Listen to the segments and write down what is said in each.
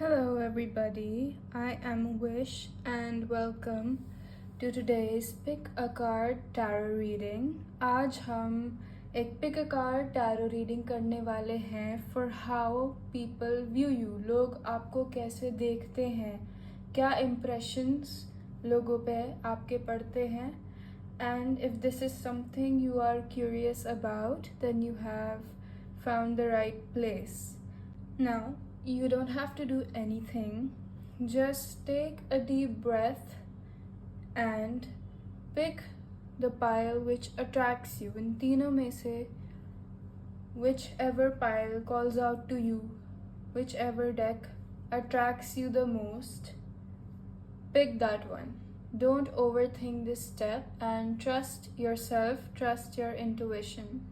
Hello everybody, I am Wish and welcome to today's Pick a Card Tarot Reading. आज हम एक Pick a Card Tarot Reading करने वाले हैं for how people view you. लोग आपको कैसे देखते हैं, क्या impressions लोगों पे आपके पड़ते हैं. And if this is something you are curious about, then you have found the right place. Now, you don't have to do anything. Just take a deep breath and pick the pile which attracts you. In तीनों में से whichever pile calls out to you, whichever deck attracts you the most, pick that one. Don't overthink this step and trust yourself, trust your intuition.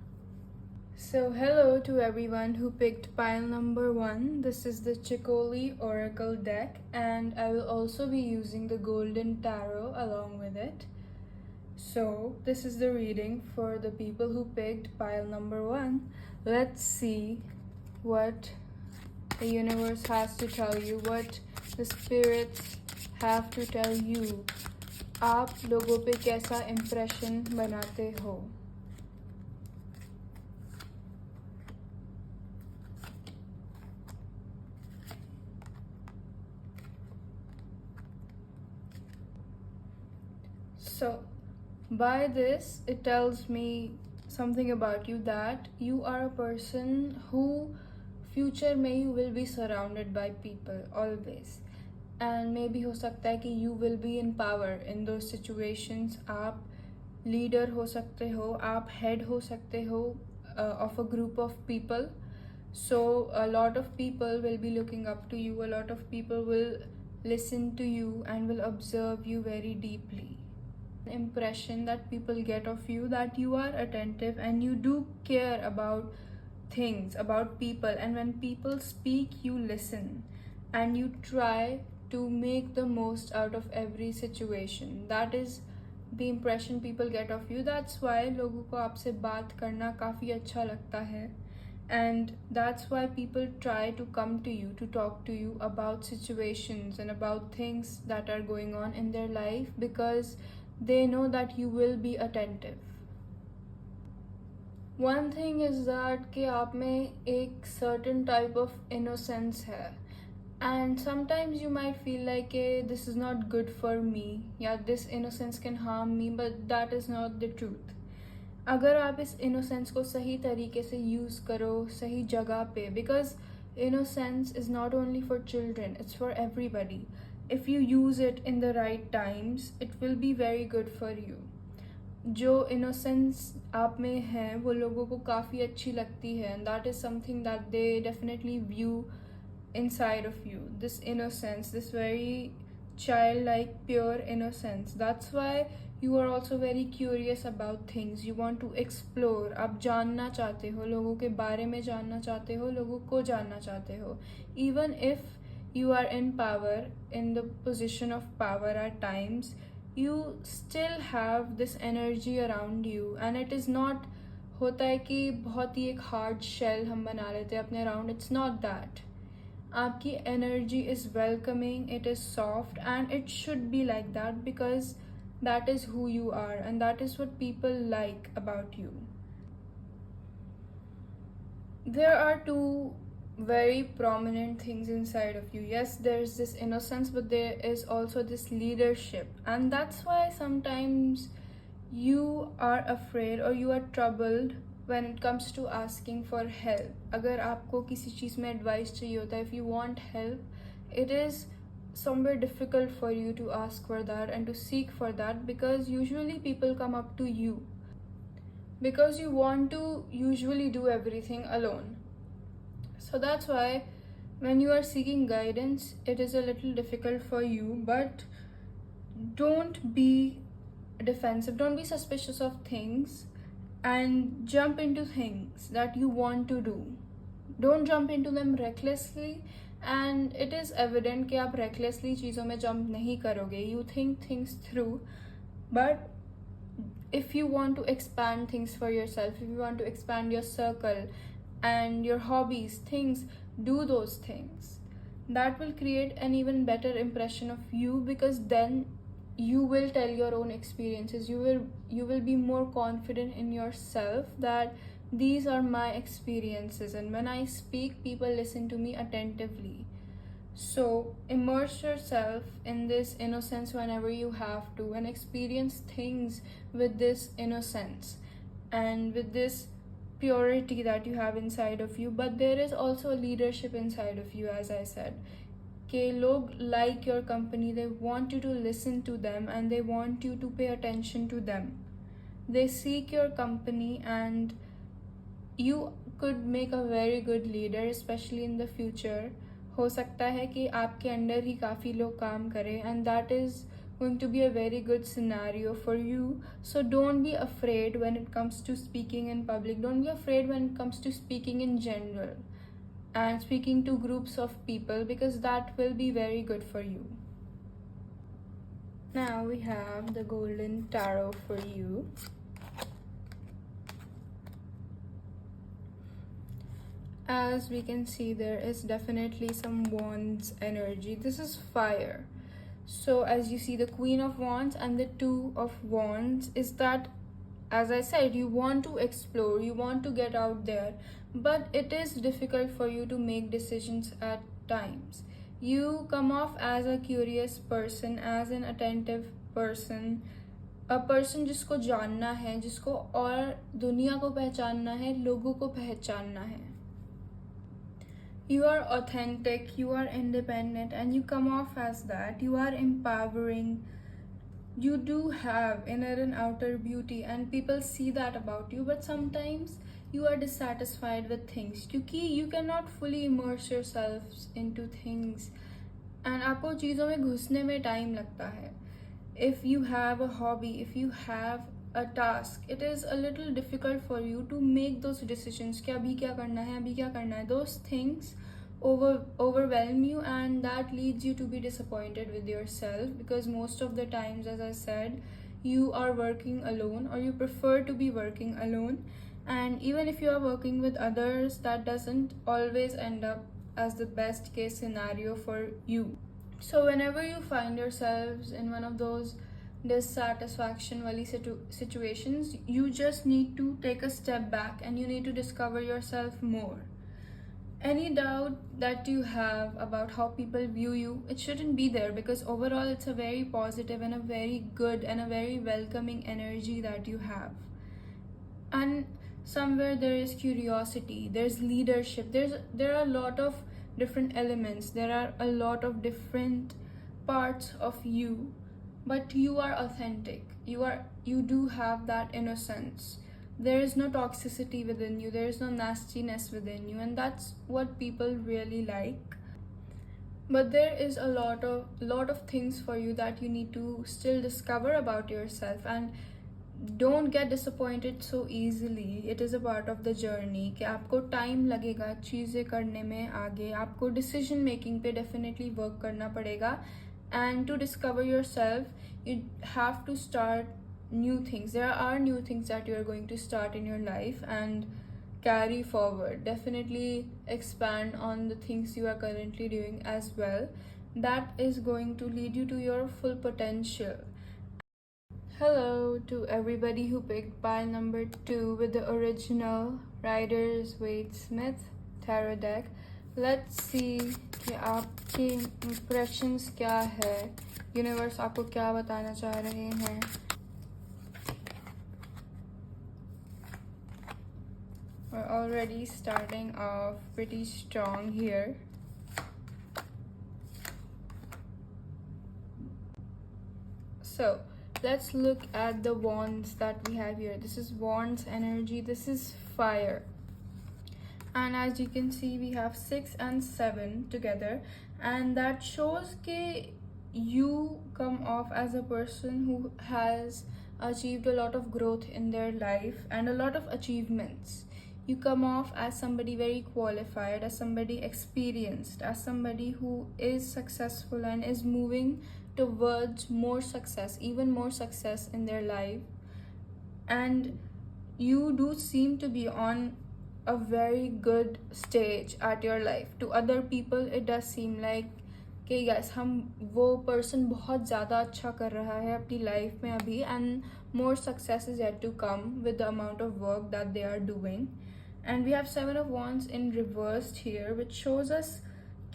So hello to everyone who picked pile number 1. This is the Ceccoli Oracle deck and I will also be using the Golden Tarot along with it. So this is the reading for the people who picked pile number 1. Let's see what the universe has to tell you, what the spirits have to tell you. आप लोगों पे कैसा impression बनाते हो. So, by this, it tells me something about you, that you are a person who future में you will be surrounded by people always. And maybe हो सकता है कि you will be in power in those situations. आप leader हो सकते हो, आप head हो सकते हो of a group of people. So a lot of people will be looking up to you. A lot of people will listen to you and will observe you very deeply. Impression that people get of you, that you are attentive and you do care about things, about people, and when people speak you listen and you try to make the most out of every situation. That is the impression people get of you. That's why लोगों को आपसे बात करना काफ़ी अच्छा लगता है, and that's why people try to come to you, to talk to you about situations and about things that are going on in their life, because they know that you will be attentive. One thing is that कि आप में एक certain type of innocence है, and sometimes you might feel like this is not good for me, या this innocence can harm me, but that is not the truth. अगर आप इस innocence को सही तरीके से use करो सही जगह पे, because innocence is not only for children, it's for everybody. If you use it in the right times, it will be very good for you. जो innocence आप में है वो लोगों को काफ़ी अच्छी लगती है, and that is something that they definitely view inside of you. This innocence, this very childlike, pure innocence. That's why you are also very curious about things. You want to explore. आप जानना चाहते हो, लोगों के बारे में जानना चाहते हो, लोगों को जानना चाहते हो. Even if you are in power, in the position of power at times, you still have this energy around you, and it is not होता है कि बहुत ही एक hard shell हम बना लेते हैं अपने around. It's not that. आपकी energy is welcoming, it is soft, and it should be like that, because that is who you are and that is what people like about you. There are two very prominent things inside of you. Yes, there's this innocence, but there is also this leadership, and that's why sometimes you are afraid or you are troubled when it comes to asking for help. अगर आपको किसी चीज़ में advice चाहिए होता है, if you want help, it is somewhere difficult for you to ask for that and to seek for that, because usually people come up to you because you want to usually do everything alone. So that's why when you are seeking guidance, it is a little difficult for you, but don't be defensive, don't be suspicious of things, and jump into things that you want to do. Don't jump into them recklessly, and it is evident कि आप recklessly चीज़ों में jump नहीं करोगे. You think things through, but if you want to expand things for yourself, if you want to expand your circle and your hobbies, things, do those things. that will create an even better impression of you, because then you will tell your own experiences. You will be more confident in yourself that these are my experiences, and when I speak, people listen to me attentively. So immerse yourself in this innocence whenever you have to, and experience things with this innocence and with this purity that you have inside of you. But there is also leadership inside of you, as I said. Okay, log like your company, they want you to listen to them and they want you to pay attention to them. They seek your company, and you could make a very good leader, especially in the future. हो सकता है कि आपके under ही काफ़ी लोग काम करें, and that is going to be a very good scenario for you. So don't be afraid when it comes to speaking in public. Don't be afraid when it comes to speaking in general and speaking to groups of people, because that will be very good for you. Now we have the golden tarot for you. As we can see, there is definitely some wands energy. This is fire. So as you see, the Queen of Wands and the Two of Wands is that, as I said, you want to explore, you want to get out there, but it is difficult for you to make decisions at times. You come off as a curious person, as an attentive person, a person जिसको जानना है, जिसको और दुनिया को पहचानना है, लोगों को पहचानना है. You are authentic, you are independent, and you come off as that. You are empowering. You do have inner and outer beauty, and people see that about you, but sometimes you are dissatisfied with things क्योंकि you cannot fully immerse yourselves into things, and आपको चीज़ों में घुसने में time लगता है. If you have a hobby, if you have a task, it is a little difficult for you to make those decisions कि अभी क्या करना है, अभी क्या करना है. Those things overwhelm you, and that leads you to be disappointed with yourself, because most of the times, as I said, you are working alone, or you prefer to be working alone. And even if you are working with others, that doesn't always end up as the best case scenario for you. So whenever you find yourselves in one of those dissatisfaction wali situations, you just need to take a step back and you need to discover yourself more. Any doubt that you have about how people view you, it shouldn't be there, because overall it's a very positive and a very good and a very welcoming energy that you have. And somewhere there is curiosity, there's leadership, there are a lot of different elements, there are a lot of different parts of you, but you are authentic. You do have that innocence. There is no toxicity within you, there is no nastiness within you, and that's what people really like. But there is a lot of things for you that you need to still discover about yourself, and don't get disappointed so easily. It is a part of the journey कि आपको time लगेगा चीज़ें करने में आगे, आपको decision making पे definitely work करना पड़ेगा. And to discover yourself, you have to start new things. There are new things that you are going to start in your life and carry forward. Definitely expand on the things you are currently doing as well. That is going to lead you to your full potential. Hello to everybody who picked pile number 2 with the original Rider's Waite Smith tarot deck. Let's see कि आपके impressions क्या है, universe आपको क्या बताना चाह रहे हैं. We're already starting off pretty strong here. So let's look at the wands that we have here. This is wands energy, this is fire. And as you can see, we have 6 and 7 together, and that shows that you come off as a person who has achieved a lot of growth in their life and a lot of achievements. You come off as somebody very qualified, as somebody experienced, as somebody who is successful and is moving towards more success, even more success in their life. And you do seem to be on a very good stage at your life. To other people it does seem like कि yes हम वो person बहुत ज़्यादा अच्छा कर रहा है अपनी life में अभी, and more success is yet to come with the amount of work that they are doing. And we have Seven of Wands in reversed here, which shows us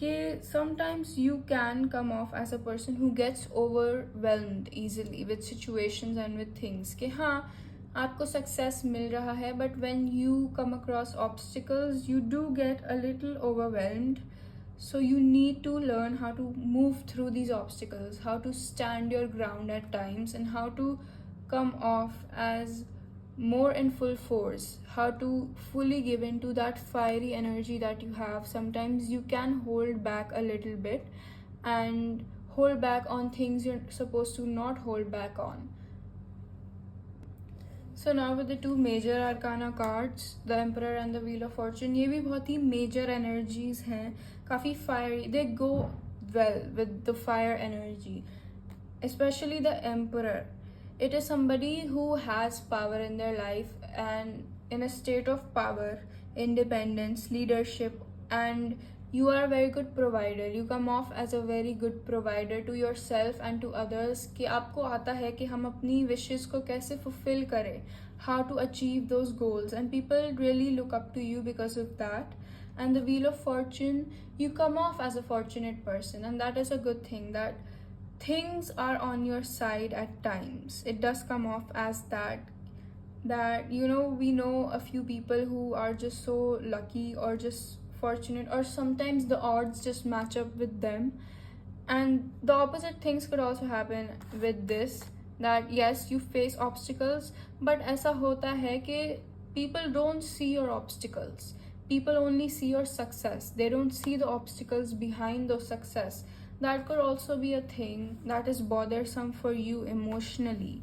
that sometimes you can come off as a person who gets overwhelmed easily with situations and with things. कि हाँ आपको success मिल रहा है, but when you come across obstacles you do get a little overwhelmed. So you need to learn how to move through these obstacles, how to stand your ground at times, and how to come off as more in full force, how to fully give into that fiery energy that you have. Sometimes you can hold back a little bit and hold back on things you're supposed to not hold back on. So now with the two major arcana cards, the Emperor and the Wheel of Fortune, ये भी बहुत ही major energies हैं, काफ़ी fiery, they go well with the fire energy. Especially the Emperor, it is somebody who has power in their life and in a state of power, independence, leadership, and you are a very good provider. You come off as a very good provider to yourself and to others कि आपको आता है कि हम अपनी wishes को कैसे fulfill करें, how to achieve those goals, and people really look up to you because of that. And the Wheel of Fortune, you come off as a fortunate person, and that is a good thing, that things are on your side at times. It does come off as that you know, we know a few people who are just so lucky or just fortunate, or sometimes the odds just match up with them. And the opposite things could also happen with this, that yes you face obstacles, but ऐसा होता है कि people don't see your obstacles, people only see your success, they don't see the obstacles behind those success. That could also be a thing that is bothersome for you emotionally,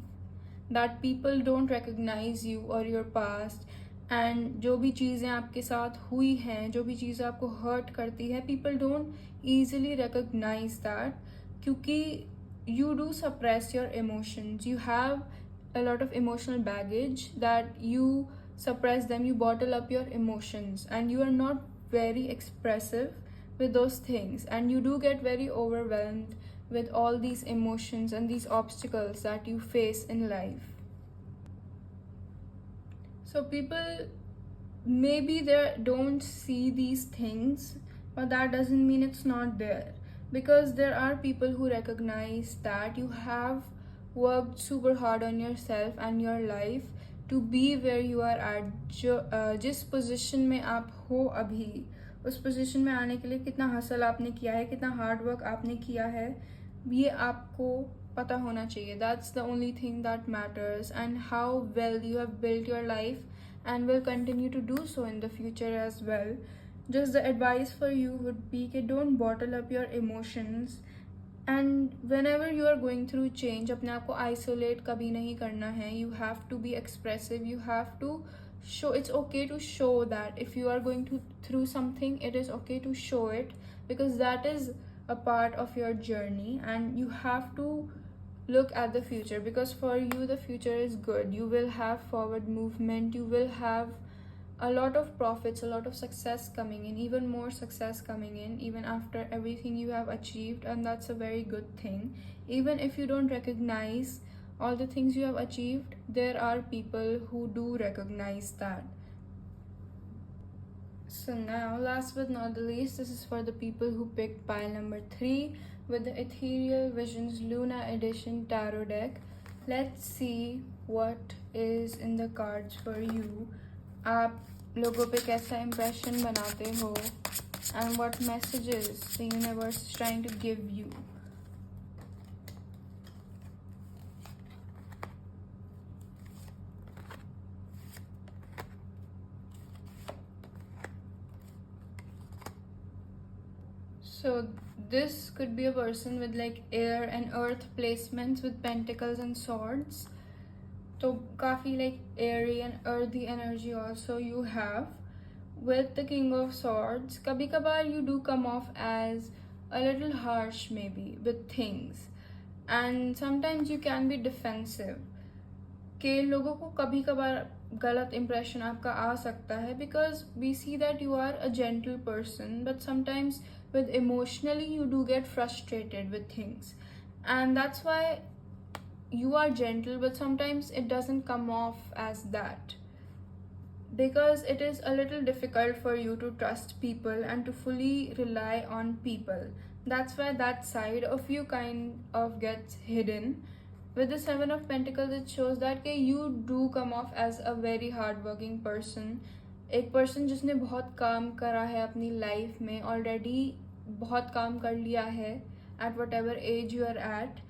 that people don't recognize you or your past, and जो भी चीज़ें आपके साथ हुई हैं, जो भी चीज़ें आपको hurt करती है, people don't easily recognize that क्योंकि you do suppress your emotions. You have a lot of emotional baggage that you suppress them, you bottle up your emotions, and you are not very expressive with those things, and you do get very overwhelmed with all these emotions and these obstacles that you face in life. So people maybe they don't see these things, but that doesn't mean it's not there, because there are people who recognize that you have worked super hard on yourself and your life to be where you are at. जिस position में आप हो अभी, उस position में आने के लिए कितना हसल आपने किया है, कितना हार्ड वर्क आपने किया है, ये आपको पता होना चाहिए. That's the only thing that matters, and how well you have built your life and will continue to do so in the future as well. Just the advice for you would be कि don't bottle up your emotions, and whenever you are going through change, अपने आप को isolate कभी नहीं करना है. You have to be expressive, you have to show, it's okay to show that if you are going through something, it is okay to show it, because that is a part of your journey, and you have to look at the future, because for you the future is good. You will have forward movement, you will have a lot of profits, a lot of success coming in, even more success coming in, even after everything you have achieved, and that's a very good thing. Even if you don't recognize all the things you have achieved, there are people who do recognize that. So now, last but not the least, this is for the people who picked pile number 3 with the Ethereal Visions Luna Edition Tarot deck. Let's see what is in the cards for you. आप लोगों पे कैसा impression बनाते हो, and what messages the universe is trying to give you. So this could be a person with like air and earth placements with pentacles and swords. तो काफ़ी like airy and earthy energy also you have. With the King of Swords, कभी कभार you do come off as a little harsh maybe with things, and sometimes you can be defensive. कि लोगों को कभी कभार गलत impression आपका आ सकता है, because we see that you are a gentle person, but sometimes with emotionally you do get frustrated with things, and that's why you are gentle, but sometimes it doesn't come off as that, because it is a little difficult for you to trust people and to fully rely on people. That's why that side of you kind of gets hidden. With the Seven of Pentacles, it shows that you do come off as a very hardworking person, एक person जिसने बहुत काम करा है अपनी life में, already बहुत काम कर लिया है at whatever age you are at,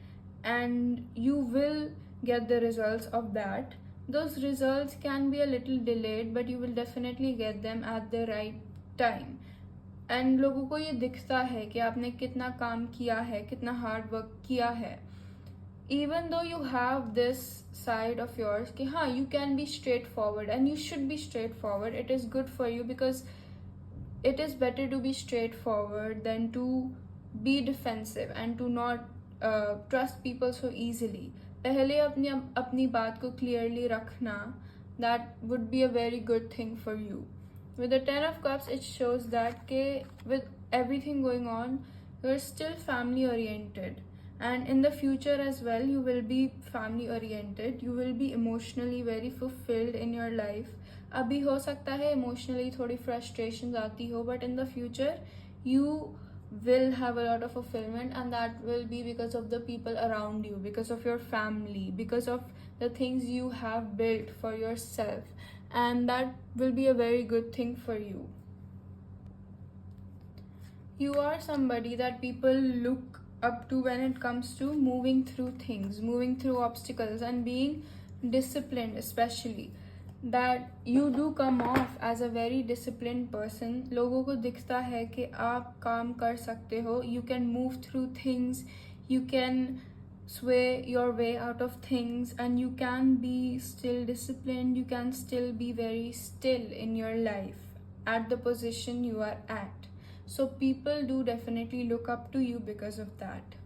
and you will get the results of that. Those results can be a little delayed, but you will definitely get them at the right time. And लोगों को ये दिखता है कि आपने कितना काम किया है, कितना हार्ड वर्क किया है. Even though you have this side of yours कि हाँ, you can be straightforward and you should be straightforward. It is good for you, because it is better to be straightforward than to be defensive and to not trust people so easily. पहले अपनी बात को clearly रखना, that would be a very good thing for you. With the Ten of Cups, it shows that with everything going on, you're still family oriented, and in the future as well you will be family oriented. You will be emotionally very fulfilled in your life. अभी हो सकता है emotionally थोड़ी frustrations आती हो, but in the future you will have a lot of fulfillment, and that will be because of the people around you, because of your family, because of the things you have built for yourself, and that will be a very good thing for you. You are somebody that people look up to when it comes to moving through things, moving through obstacles, and being disciplined, especially. That you do come off as a very disciplined person. लोगों को दिखता है कि आप काम कर सकते हो. You can move through things, you can sway your way out of things, and you can be still disciplined. You can still be very still in your life at the position you are at. So people do definitely look up to you because of that.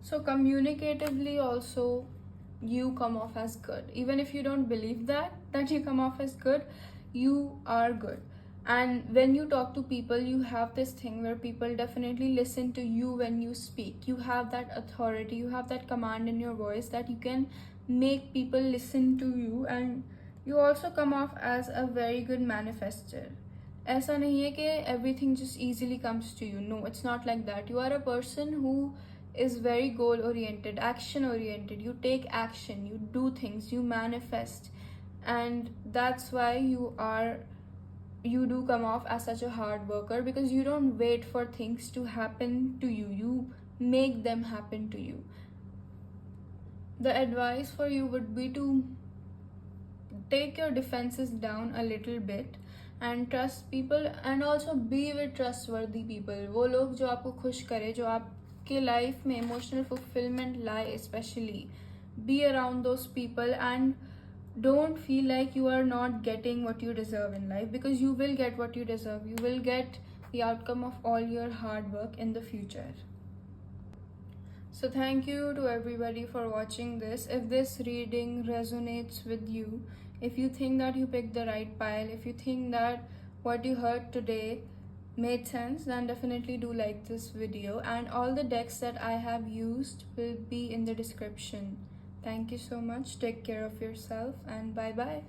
So communicatively also, you come off as good. Even if you don't believe that you come off as good, you are good. And when you talk to people, you have this thing where people definitely listen to you when you speak. You have that authority, you have that command in your voice, that you can make people listen to you. And you also come off as a very good manifester. ऐसा नहीं है कि everything just easily comes to you. No, it's not like that. You are a person who is very goal oriented, action oriented. You take action, you do things, you manifest, and that's why you do come off as such a hard worker, because you don't wait for things to happen to you, you make them happen to you. The advice for you would be to take your defenses down a little bit and trust people, and also be with trustworthy people. वो लोग जो आपको खुश करे, जो आपके life में emotional fulfilment लाए, especially be around those people, and don't feel like you are not getting what you deserve in life, because you will get what you deserve. You will get the outcome of all your hard work in the future. So thank you to everybody for watching this. If this reading resonates with you, if you think that you picked the right pile, if you think that what you heard today made sense, then definitely do like this video, and all the decks that I have used will be in the description. Thank you so much. Take care of yourself, and bye bye.